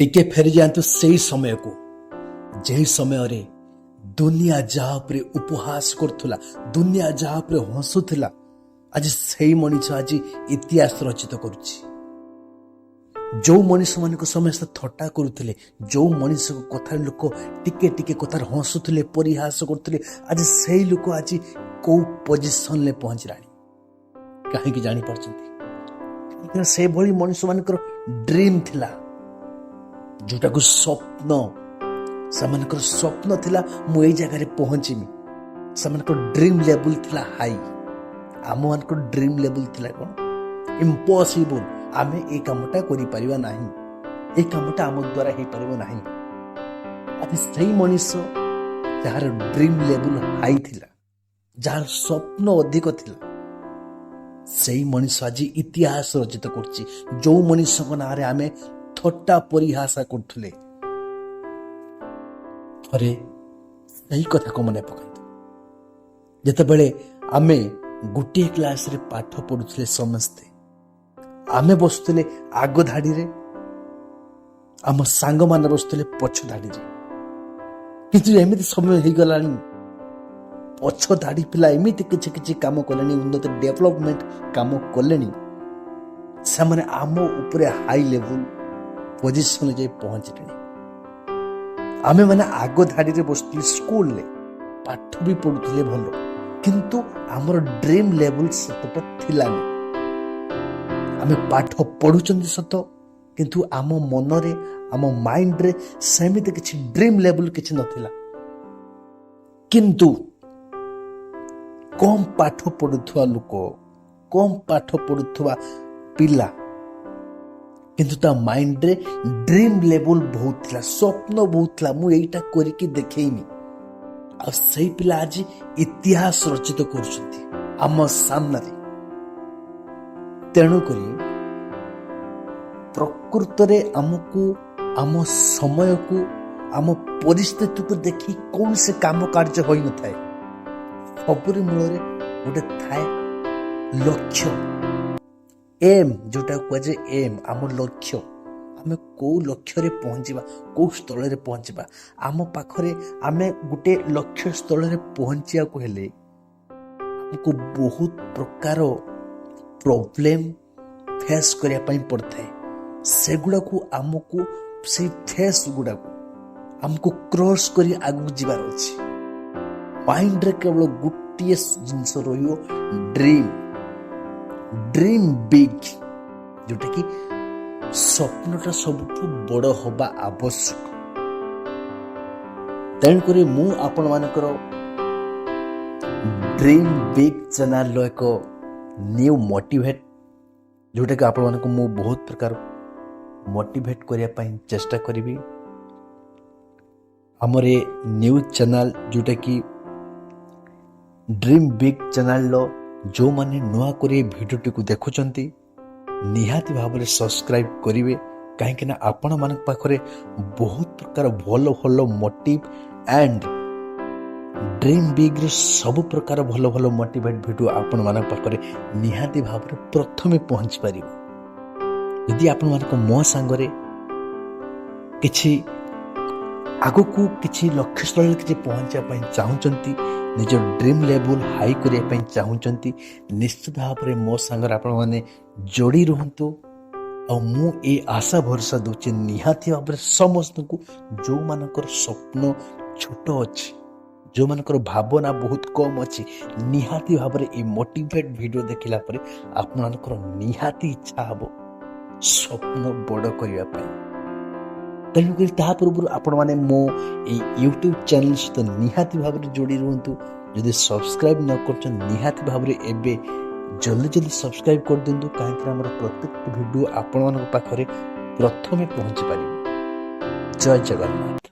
टिके फेरी जातु से समय को जे समय रे दुनिया जहा पर उपहास करुला दुनिया जहा पर हसुला आज से मनीष आज इतिहास रचित करुच्ची जो मनीष मान समस्त थट्टा करुले जो मनीष को कथार लोक टिके टिके कथार हसुले परिहास करुले आज से लोक आज कौ पोजिशन ले पहुंचला कहीं जापर से भली मनीष मान ड्रीम थिला जोटा को स्वप्न से स्वप्न थिला मु ए जगह पहुंचमी से ड्रीम लेवल थिला हाई आम मान ड्रीम लेवल थिला कौन इम्पॉसिबल आमे ए कामटा करि परिबा नाही ए कामटा आम द्वारा हे परिबा नाही अति सही Manish jar dream level high थिला जार स्वप्न अधिक थिला सही मनीष आज इतिहास रचित करछि जो मनीष ना रे आमे थट्टा परिहासा करथुले अरे सही कथा को मन पकांतु जेतेबेले आमे गोटे क्लास रे पाठ पढुथले समस्ते आमे बसुथले आगो धाड़ी रे आम सांग मान बसुथले पछ धाड़ी रे किंतु एमिति समय हे गलानी पछ धाड़ी पिला एमिति किछि किछि काम कलेनी उन्नत डेवलपमेंट काम कलेनी से माने आम ऊपर हाई लेवल पोजिशन जाई पहुंचले आमे माने आगो धाड़ी रे बसुथले स्कूल ले पाठ भी पढुथले भलो किंतु हमर ड्रीम लेवल सतटा थिलानी आमे पाठ पढुचंदी सत किंतु आम मन रे आम माइंड रे सेमिति किछि ड्रीम लेवल किछि नथिला किंतु कम पाठ पढुथवा लोक कम पाठ पढुथवा पिला किंतु ता माइंड रे ड्रीम लेवल बहुत थिला स्वप्न बहुत थिला मु एटा करिकि देखेइनी आ सही पिला आज इतिहास रचित करुछंती आम सामने तेणु करी प्रकृत रे हमकु आम समय को आम परिस्थिति को देखि कौन से काम कार्य होई न थाए सबुरी मूल रे गोटे थाए लक्ष्य एम जोटा कहे एम आम लक्ष्य आम कौ लक्ष्य रे पहुंचीबा कौ स्थल रे पहुंचीबा आम पाखरे आमे गोटे लक्ष्य स्थल रे पहुंचिया को हेले हमको बहुत प्रकार प्रॉब्लम फेस करिया पई पड़थाय सेगुडा को आमको से फेस गुडा को हमको क्रॉस करी आगु जीवार अछि माइंड रे केवल गुटिए जिंस रहियो ड्रीम ड्रीम बिग जोटा कि स्वप्नटा सबुठु बड़ हवा आवश्यक तेणुक मु आपण मानकर ड्रीम बिग चैनल लो एक न्यू मोटिवेट जोटा कि आपण मानक मु बहुत प्रकार मोटिवेट करिया पई चेष्टा करिवि हमरे न्यूज चैनल जोटा कि ड्रीम बिग चैनल लो जो माने नुआ करे वीडियो टी को देखुचंती निहाती भाव सब्सक्राइब करिवे कहीं आपण मान पाखरे बहुत प्रकार भलो भलो मोटिव एंड ड्रीम बिग रे सब प्रकार भलो भलो मोटिवेट वीडियो आपण मान पाखरे निहाती भाव प्रथमे पहुंच पारिबो यदि आपण मान को मो संगरे किछि आगो को किछि लक्ष्य स्थल किछि पहुंचा पई चाहुचंती निज ड्रीम लेवल हाई करिया पई चाहुचंती निश्चित भाव रे मो संगर आपण माने जोड़ी रहंतु और मु ए आशा भरोसा दोचे निहाती भाव रे समस्त को जो मानकर स्वप्न छोट अछि जो मानकर भावना बहुत कम अछि निहाती भाव रे ए मोटिवेट वीडियो देखिला परे आपण मानकर निहाती इच्छा हबो स्वप्न बड़ करिया पई तेणुक ता पूर्व आपण मैंने मो यूट्यूब चैनल सहित निहाती भाव में जोड़ी रुहतु जदि सब्सक्राइब न कर निहाती भाव में एबे जल्दी जल्दी सब्सक्राइब कर दिंतु कहीं प्रत्येक वीडियो आपण पाखरे प्रथमे पहुंची पारिबो। जय जगन्नाथ।